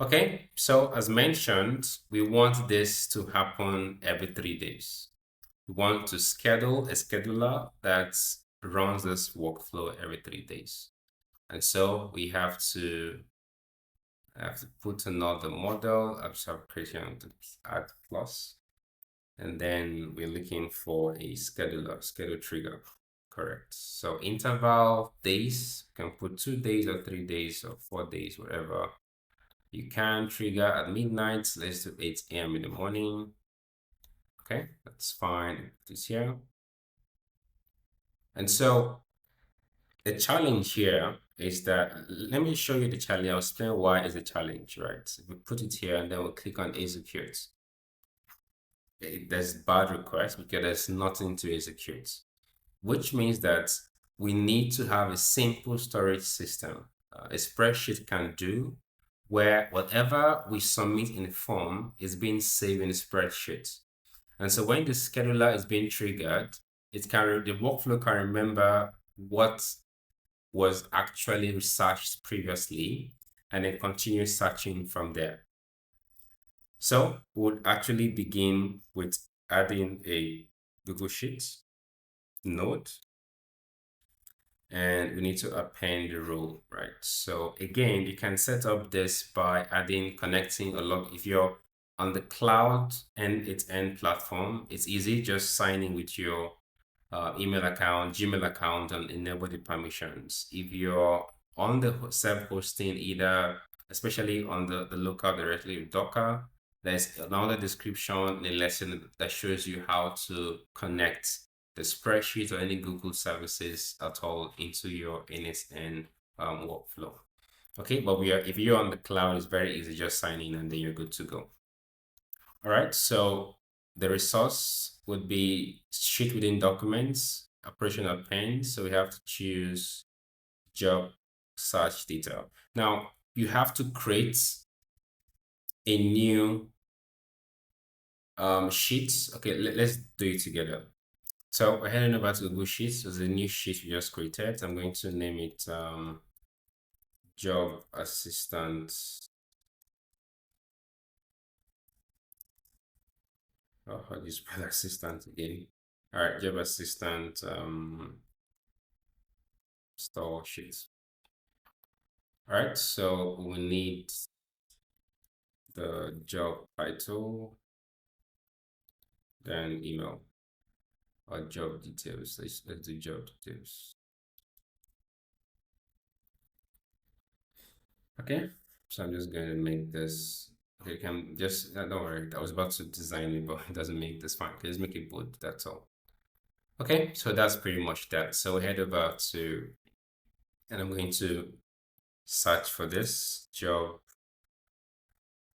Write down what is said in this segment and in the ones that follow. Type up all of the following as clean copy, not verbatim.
Okay, so as mentioned, we want this to happen every 3 days. We want to schedule a scheduler that runs this workflow every 3 days. And so we have to put another model, creation to add plus, and then we're looking for a schedule trigger. Correct. So interval days, you can put 2 days or 3 days or 4 days, whatever. You can trigger at midnight, let's do 8 a.m. in the morning. Okay, that's fine. This here. And so the challenge here is that, let me show you the challenge. I'll explain why it's a challenge, right? So we put it here and then we'll click on execute. There's bad request because there's nothing to execute, which means that we need to have a simple storage system. A spreadsheet can do where whatever we submit in the form is being saved in the spreadsheet. And so when the scheduler is being triggered, the workflow can remember what was actually researched previously and then continue searching from there. So we'll actually begin with adding a Google Sheets node, and we need to append the role, right? So again, you can set up this by connecting a log. If you're on the cloud end platform, it's easy, just signing with your email account, Gmail account, and enable the permissions. If you're on the self-hosting, especially on the local directly with Docker, there's another description in the lesson that shows you how to connect the spreadsheet or any Google services at all into your NSN workflow. Okay, but if you're on the cloud, it's very easy, just sign in and then you're good to go. All right, so the resource would be sheet within documents, operation append. So we have to choose job search detail. Now you have to create a new sheet. Okay, let's do it together. So we're heading over to Google Sheets. There's a new sheet we just created. I'm going to name it job assistant. Oh, how do you spell assistant again? All right, job assistant store sheets. All right, so we need the job title, then email or job details. Let's do job details. Okay, so I'm just going to make this. Okay, can just don't worry. I was about to design it, but it doesn't make this fine. Just make it bold. That's all. Okay, so that's pretty much that. So we head over to, and I'm going to search for this job.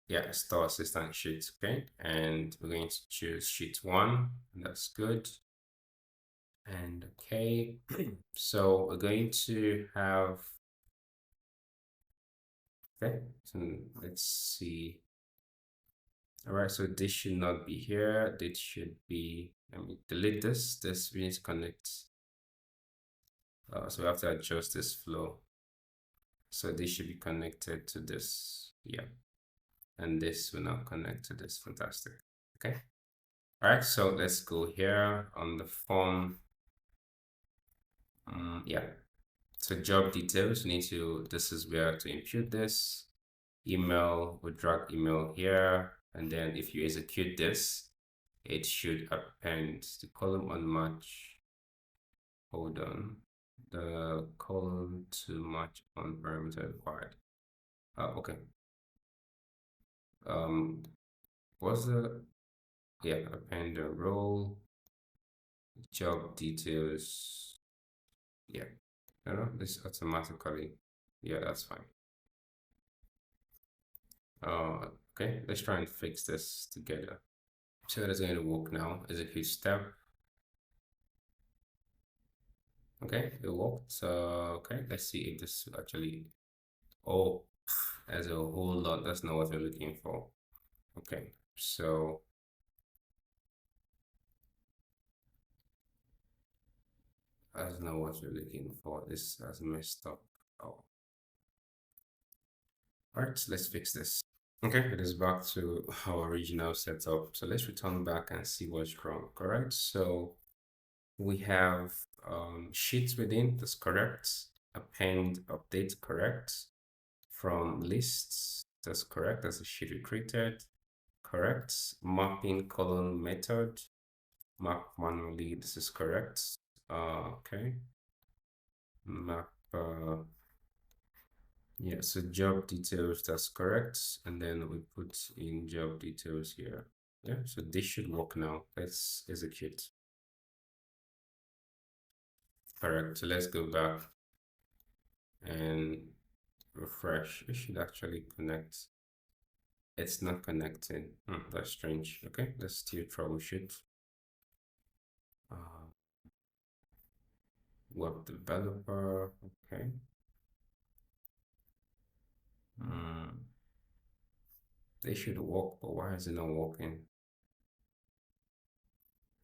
Yeah, store assistant sheet. Okay, and we're going to choose sheet 1. That's good. And okay, so we're going to have, okay, so let's see. All right, so this should not be here. This should be, let me delete this. We need to connect. So we have to adjust this flow. So this should be connected to this. Yeah. And this will now connect to this. Fantastic. Okay. All right, so let's go here on the form. Yeah. So job details, this is where to impute this. Email, we drag email here. And then if you execute this, it should append the column unmatch. Hold on. The column to match on parameter required. Okay. What's the, yeah, append the role, job details. Yeah. No, this automatically. Yeah, that's fine. Okay, let's try and fix this together. So that's going to work now. Execute step. Okay, it worked. So, okay, let's see if this actually, oh, there's a whole lot. That's not what we're looking for. Okay, so that's not what we're looking for. This has messed up. Oh. All right, let's fix this. Okay, it is back to our original setup. So let's return back and see what's wrong. Correct. So we have sheets within, that's correct. Append update, correct. From lists, that's correct. That's a sheet we created, correct. Mapping column method, map manually, this is correct. Okay. Map, yeah, so job details, that's correct. And then we put in job details here. Yeah, so this should work now. Let's execute. Correct. So let's go back and refresh. It should actually connect. It's not connecting. That's strange. Okay, let's still troubleshoot. Uh, web developer. Okay. They should work, but why is it not working?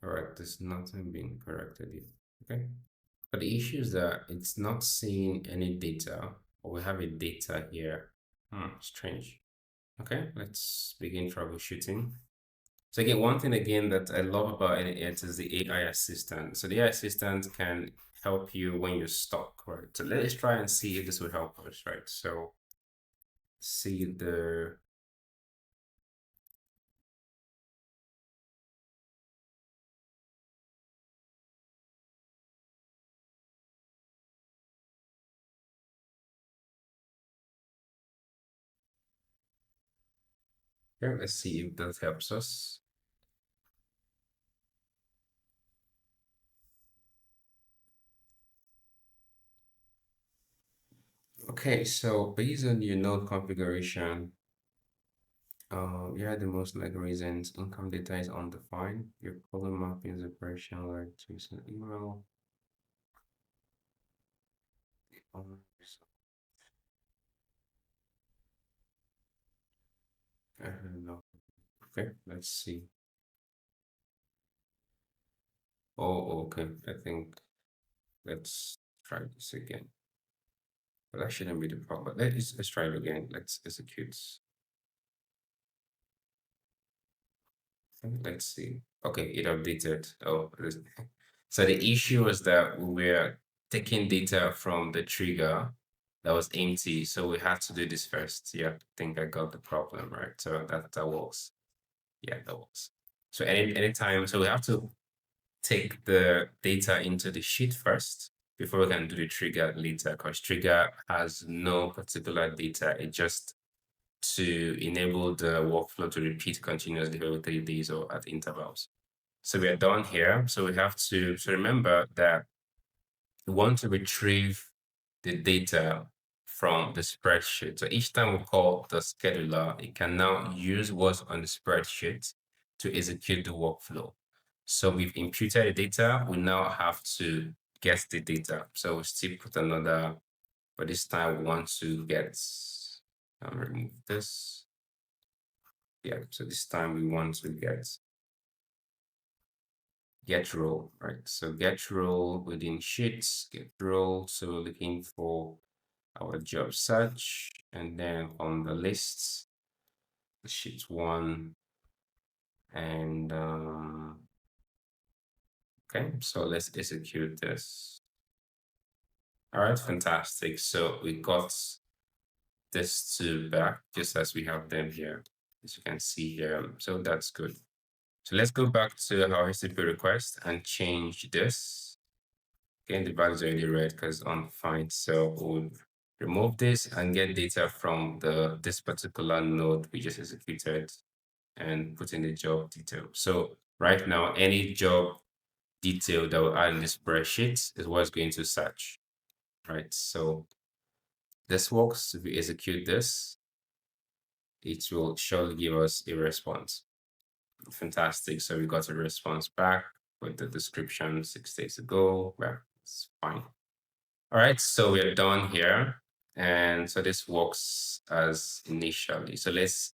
All right, there's nothing being corrected yet. Okay. But the issue is that it's not seeing any data, or we have a data here. Strange. Okay, let's begin troubleshooting. So again, one thing again that I love about it is the AI assistant. So the AI assistant can help you when you're stuck, right? So let's try and see if this will help us, right? So see the, here, let's see if that helps us. Okay, so based on your node configuration, yeah, the most likely reasons income data is undefined. Your column mapping is operation like to an email. Um, I don't know. Okay, let's see. Oh, okay. I think let's try this again. But that shouldn't be the problem. Let's try it again. Let's execute. Let's see. Okay, it updated. Oh, so the issue was that we were taking data from the trigger that was empty. So we had to do this first. Yeah, I think I got the problem right. So that works. Yeah, that works. So anytime, so we have to take the data into the sheet first before we can do the trigger later, because trigger has no particular data. It just to enable the workflow to repeat continuously every 3 days or at intervals. So we are done here. So we have to so remember that we want to retrieve the data from the spreadsheet. So each time we call the scheduler, it can now use what's on the spreadsheet to execute the workflow. So we've imputed the data. We now have to get the data. So we still put another, but this time we want to get, remove this. Yeah, so this time we want to get role, right? So get role within sheets, get role. So we're looking for our job search, and then on the lists, the sheet one, and okay, so let's execute this. All right, fantastic. So we got this two back just as we have them here, as you can see here. So that's good. So let's go back to our HTTP request and change this. Again, the value is already red because undefined. So we'll remove this and get data from this particular node we just executed and put in the job detail. So right now, any job detail that we add in the spreadsheet is what's going to search, right? So this works. If we execute this, it will surely give us a response. Fantastic. So we got a response back with the description 6 days ago. Well, it's fine. All right, so we're done here. And so this works as initially. So let's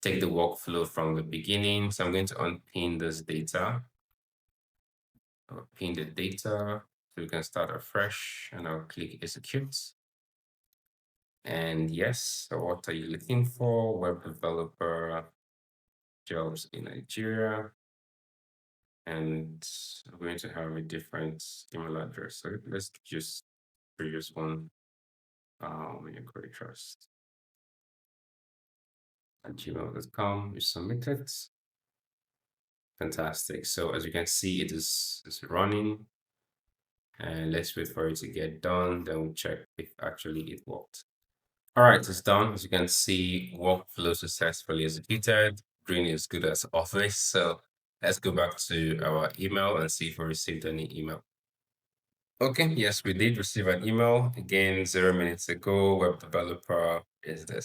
take the workflow from the beginning. So I'm going to unpin this data. I'll pin the data so we can start afresh and I'll click execute. And yes, so what are you looking for? Web developer jobs in Nigeria. And I'm going to have a different email address. So let's just previous one. Your query trust at gmail.com. You submit it. Fantastic. So as you can see, it is running. And let's wait for it to get done. Then we'll check if actually it worked. All right, it's done. As you can see, workflow successfully executed. Green is good as always. So let's go back to our email and see if we received any email. Okay, yes, we did receive an email again 0 minutes ago. Web developer is this.